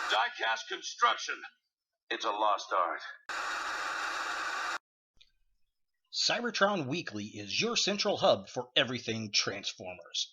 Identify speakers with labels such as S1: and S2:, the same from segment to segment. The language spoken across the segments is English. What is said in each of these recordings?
S1: Die-cast construction. It's a lost art.
S2: Cybertron Weekly is your central hub for everything Transformers.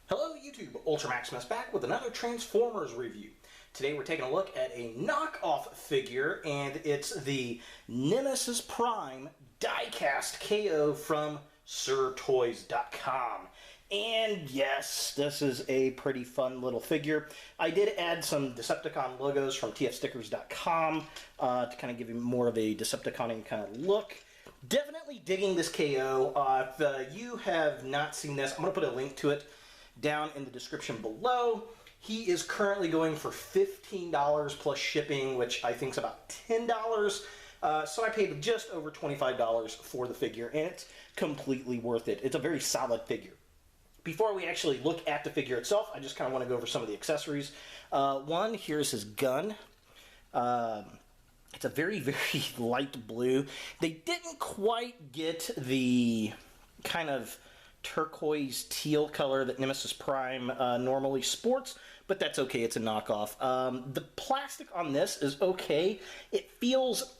S3: Hello YouTube, Ultramaximus back with another Transformers review. Today we're taking a look at a knockoff figure, and it's the Nemesis Prime diecast KO from SirToys.com. And yes, this is a pretty fun little figure. I did add some Decepticon logos from TFstickers.com to kind of give you more of a Decepticon kind of look. Definitely digging this KO. If you have not seen this, I'm going to put a link to it down in the description below. He is currently going for $15 plus shipping, which I think is about $10. So I paid just over $25 for the figure, and it's completely worth it. It's a very solid figure. Before we actually look at the figure itself, I just kind of want to go over some of the accessories. One, here's his gun. It's a very, very light blue. They didn't quite get the kind of turquoise teal color that Nemesis Prime normally sports, but that's okay, it's a knockoff. The plastic on this is okay. It feels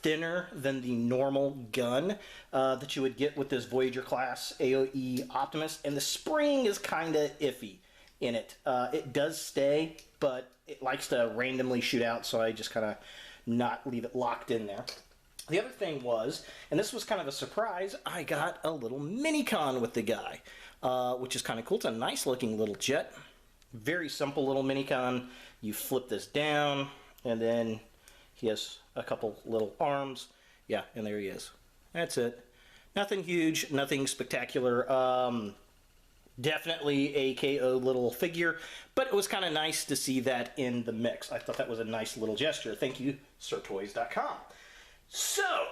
S3: thinner than the normal gun that you would get with this Voyager class AOE Optimus, and the spring is kind of iffy in it. It does stay, but it likes to randomly shoot out, so I just kind of not leave it locked in there. The other thing was, and this was kind of a surprise, I got a little Minicon with the guy, which is kind of cool. It's a nice looking little jet. Very simple little Minicon. You flip this down, and then he has a couple little arms. Yeah, and there he is. That's it. Nothing huge, nothing spectacular. Definitely a KO little figure, but it was kind of nice to see that in the mix. I thought that was a nice little gesture. Thank you, SirToys.com. So,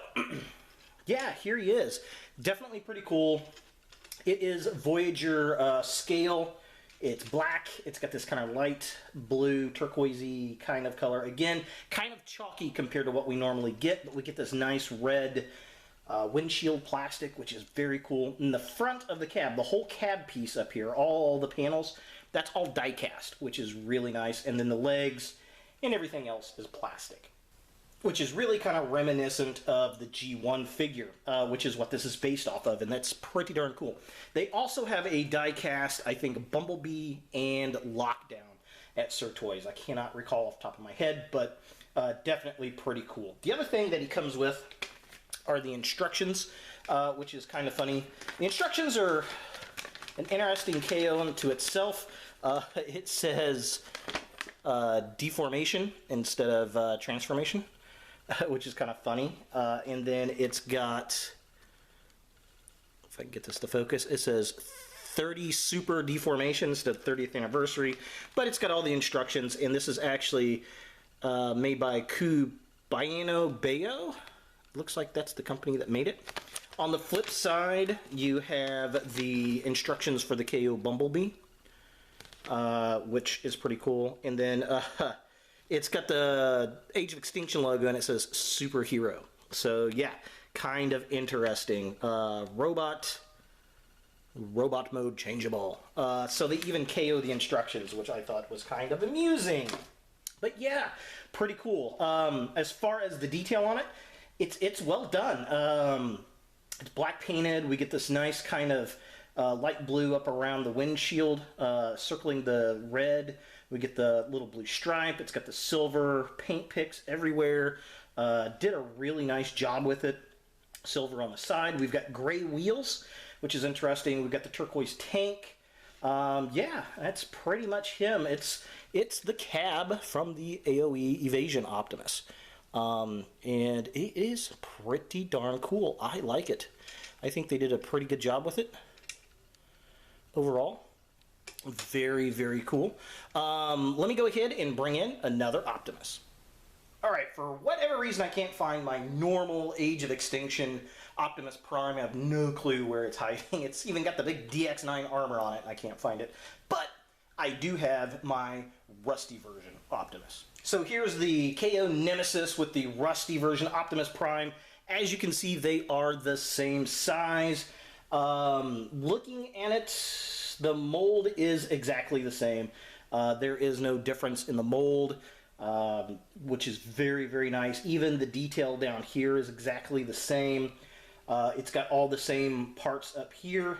S3: yeah, here he is. Definitely pretty cool. It is Voyager scale. It's black. It's got this kind of light blue, turquoisey kind of color. Again, kind of chalky compared to what we normally get, but we get this nice red windshield plastic, which is very cool. In the front of the cab, the whole cab piece up here, all the panels, that's all die cast, which is really nice. And then the legs and everything else is plastic, which is really kind of reminiscent of the G1 figure, which is what this is based off of, and that's pretty darn cool. They also have a die-cast, I think, Bumblebee and Lockdown at Sir Toys. I cannot recall off the top of my head, but definitely pretty cool. The other thing that he comes with are the instructions, which is kind of funny. The instructions are an interesting KO unto itself. It says deformation instead of transformation, which is kind of funny. And then it's got, if I can get this to focus, it says 30 super deformation instead of 30th anniversary, but it's got all the instructions, and this is actually made by Cubayano Bayo. Looks like that's the company that made it. On the flip side, you have the instructions for the KO Bumblebee, which is pretty cool. And then it's got the Age of Extinction logo, and it says Superhero. So yeah, kind of interesting. Robot mode changeable. So they even KO the instructions, which I thought was kind of amusing. But yeah, pretty cool. As far as the detail on it, it's well done. It's black painted. We get this nice kind of light blue up around the windshield, circling the red. We get the little blue stripe. It's got the silver paint picks everywhere. Did a really nice job with it. Silver on the side. We've got gray wheels, which is interesting. We've got the turquoise tank. Yeah, that's pretty much him. It's the cab from the AOE Evasion Optimus. And it is pretty darn cool. I like it. I think they did a pretty good job with it overall. Very, very cool. Let me go ahead and bring in another Optimus. All right, for whatever reason, I can't find my normal Age of Extinction Optimus Prime. I have no clue where it's hiding. It's even got the big DX9 armor on it. I can't find it. But I do have my Rusty version Optimus. So here's the KO Nemesis with the Rusty version Optimus Prime. As you can see, they are the same size. Looking at it, the mold is exactly the same. There is no difference in the mold. Which is very, very nice. Even the detail down here is exactly the same. It's got all the same parts up here,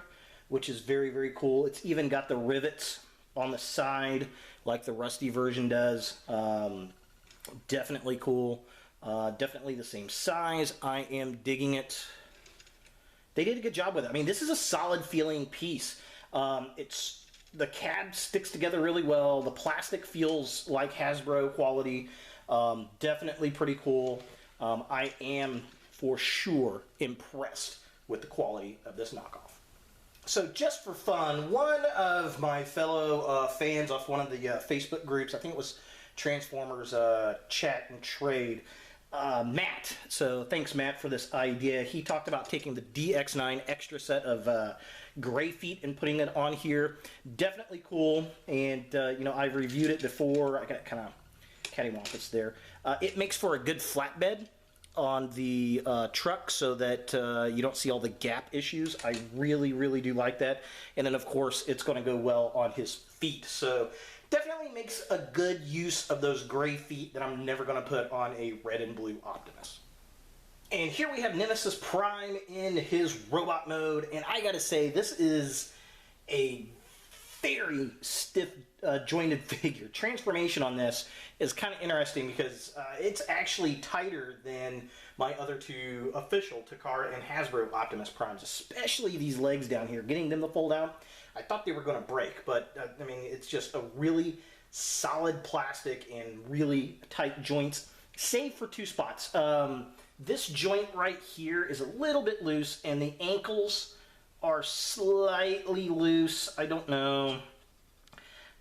S3: which is very, very cool. It's even got the rivets on the side like the Rusty version does. Definitely cool. Definitely the same size. I am digging it. They did a good job with it. I mean, this is a solid feeling piece. The CAD sticks together really well. The plastic feels like Hasbro quality. Definitely pretty cool. I am for sure impressed with the quality of this knockoff. So just for fun, one of my fellow fans off one of the Facebook groups, I think it was Transformers Chat and Trade, Matt. So thanks, Matt, for this idea. He talked about taking the DX9 extra set of gray feet and putting it on here. Definitely cool. And, you know, I've reviewed it before. I got kind of cattywampus there. It makes for a good flatbed on the truck so that you don't see all the gap issues. I really, really do like that. And then, of course, it's going to go well on his feet. So definitely makes a good use of those gray feet that I'm never going to put on a red and blue Optimus. And here we have Nemesis Prime in his robot mode, and I gotta say, this is a very stiff jointed figure. Transformation on this is kind of interesting because it's actually tighter than my other two official Takara and Hasbro Optimus Primes, especially these legs down here. Getting them to fold out, I thought they were going to break, but I mean, it's just a really solid plastic and really tight joints, save for two spots. This joint right here is a little bit loose, and the ankles are slightly loose. I don't know.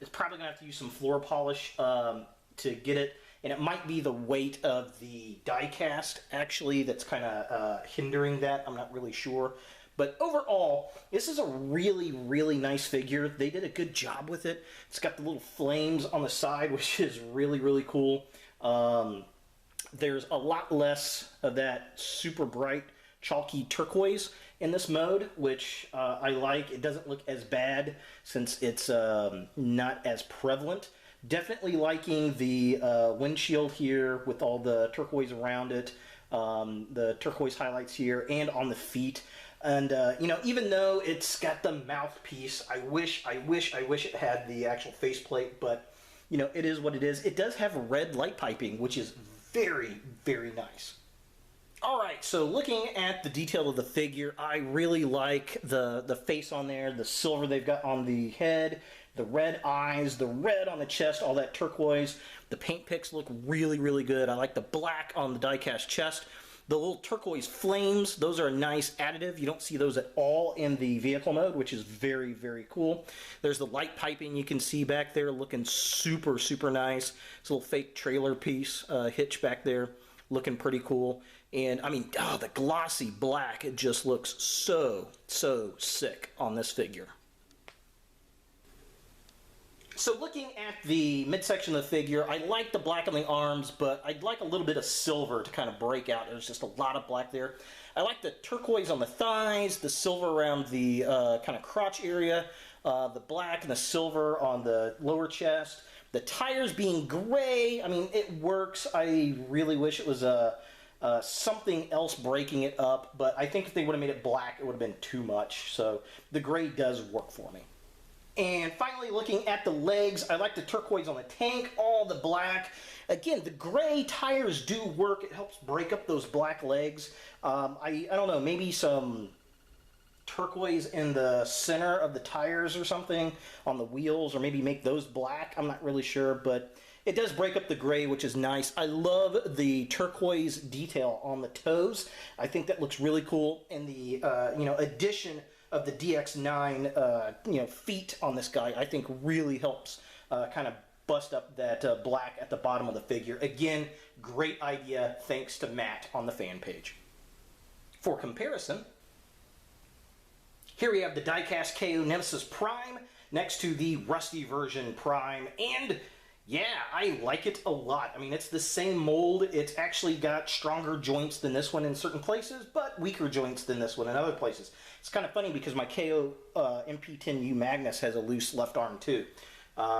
S3: It's probably going to have to use some floor polish to get it, and it might be the weight of the die cast, actually, that's kind of hindering that. I'm not really sure. But overall, this is a really, really nice figure. They did a good job with it. It's got the little flames on the side, which is really, really cool. There's a lot less of that super bright, chalky turquoise in this mode, which I like. It doesn't look as bad since it's not as prevalent. Definitely liking the windshield here with all the turquoise around it, the turquoise highlights here, and on the feet. And, you know, even though it's got the mouthpiece, I wish it had the actual faceplate, but, you know, it is what it is. It does have red light piping, which is very, very nice. All right, so looking at the detail of the figure, I really like the face on there, the silver they've got on the head, the red eyes, the red on the chest, all that turquoise. The paint picks look really, really good. I like the black on the die-cast chest. The little turquoise flames, those are a nice additive. You don't see those at all in the vehicle mode, which is very, very cool. There's the light piping you can see back there looking super, super nice. It's a little fake trailer piece, hitch back there, looking pretty cool. And, I mean, oh, the glossy black, it just looks so, so sick on this figure. So looking at the midsection of the figure, I like the black on the arms, but I'd like a little bit of silver to kind of break out. There's just a lot of black there. I like the turquoise on the thighs, the silver around the kind of crotch area, the black and the silver on the lower chest. The tires being gray, I mean, it works. I really wish it was something else breaking it up, but I think if they would have made it black, it would have been too much. So the gray does work for me. And finally, looking at the legs, I like the turquoise on the tank, all the black. Again, the gray tires do work. It helps break up those black legs. I don't know, maybe some turquoise in the center of the tires or something on the wheels, or maybe make those black. I'm not really sure, but it does break up the gray, which is nice. I love the turquoise detail on the toes. I think that looks really cool. And the addition of the DX9 feet on this guy, I think really helps kind of bust up that black at the bottom of the figure. Again, great idea, thanks to Matt on the fan page. For comparison, here we have the diecast KO Nemesis Prime next to the Rusty version Prime, and yeah, I like it a lot. I mean, it's the same mold. It's actually got stronger joints than this one in certain places, but weaker joints than this one in other places. It's kind of funny because my KO MP10U Magnus has a loose left arm too.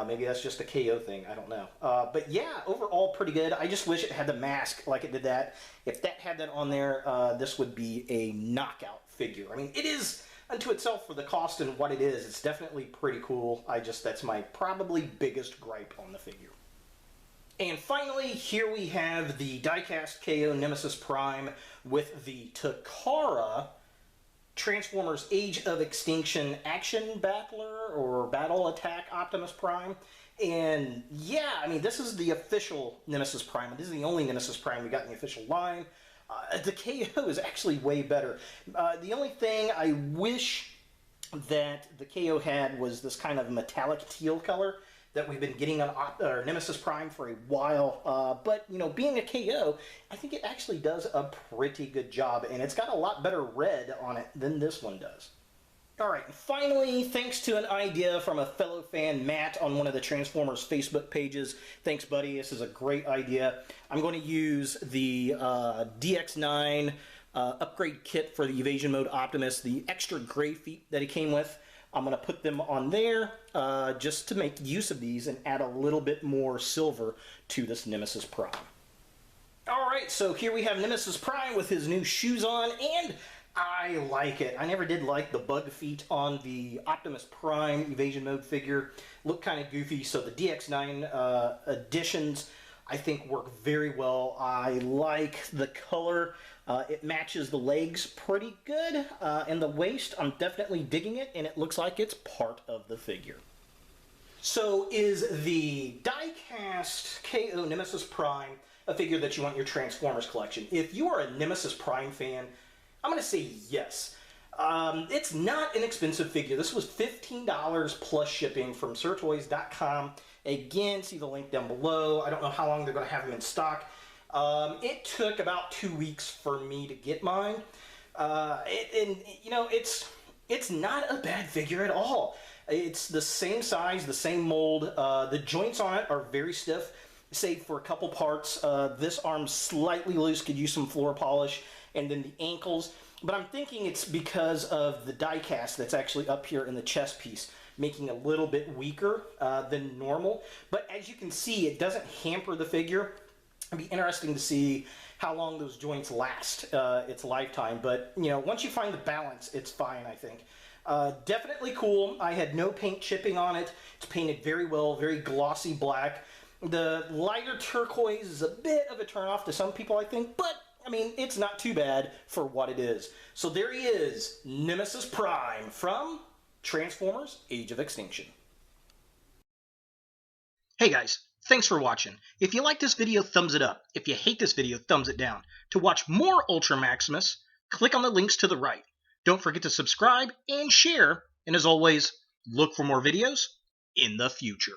S3: Maybe that's just a KO thing, I don't know. But yeah, overall pretty good. I just wish it had the mask like it did that. If that had that on there, this would be a knockout figure. I mean, it is unto itself for the cost and what it is. It's definitely pretty cool. That's my probably biggest gripe on the figure. And finally, here we have the diecast KO Nemesis Prime with the Takara Transformers Age of Extinction Action Battler or Battle Attack Optimus Prime. And yeah, I mean, this is the official Nemesis Prime. This is the only Nemesis Prime we got in the official line. The KO is actually way better. The only thing I wish that the KO had was this kind of metallic teal color that we've been getting on Nemesis Prime for a while. But, you know, being a KO, I think it actually does a pretty good job, and it's got a lot better red on it than this one does. Alright, finally, thanks to an idea from a fellow fan, Matt, on one of the Transformers Facebook pages. Thanks, buddy. This is a great idea. I'm going to use the DX9 upgrade kit for the Evasion Mode Optimus, the extra gray feet that he came with. I'm going to put them on there just to make use of these and add a little bit more silver to this Nemesis Prime. Alright, so here we have Nemesis Prime with his new shoes on, and I like it. I never did like the bug feet on the Optimus Prime Evasion Mode figure. Look kind of goofy, so the DX9 additions I think work very well. I like the color. It matches the legs pretty good, and the waist, I'm definitely digging it, and it looks like it's part of the figure. So is the die-cast KO Nemesis Prime a figure that you want in your Transformers collection? If you are a Nemesis Prime fan, I'm going to say yes. It's not an expensive figure. This was $15 plus shipping from SirToys.com. Again, see the link down below. I don't know how long they're going to have them in stock. It took about 2 weeks for me to get mine. And you know, it's not a bad figure at all. It's the same size, the same mold. The joints on it are very stiff, save for a couple parts. This arm's slightly loose, could use some floor polish. And then the ankles. But I'm thinking it's because of the die cast that's actually up here in the chest piece, making a little bit weaker than normal. But as you can see, it doesn't hamper the figure. It'd be interesting to see how long those joints last its lifetime. But, you know, once you find the balance, it's fine, I think. Definitely cool. I had no paint chipping on it. It's painted very well, very glossy black. The lighter turquoise is a bit of a turnoff to some people, I think, but I mean, it's not too bad for what it is. So there he is, Nemesis Prime from Transformers Age of Extinction.
S2: Hey guys, thanks for watching. If you like this video, thumbs it up. If you hate this video, thumbs it down. To watch more Ultra Maximus, click on the links to the right. Don't forget to subscribe and share. And as always, look for more videos in the future.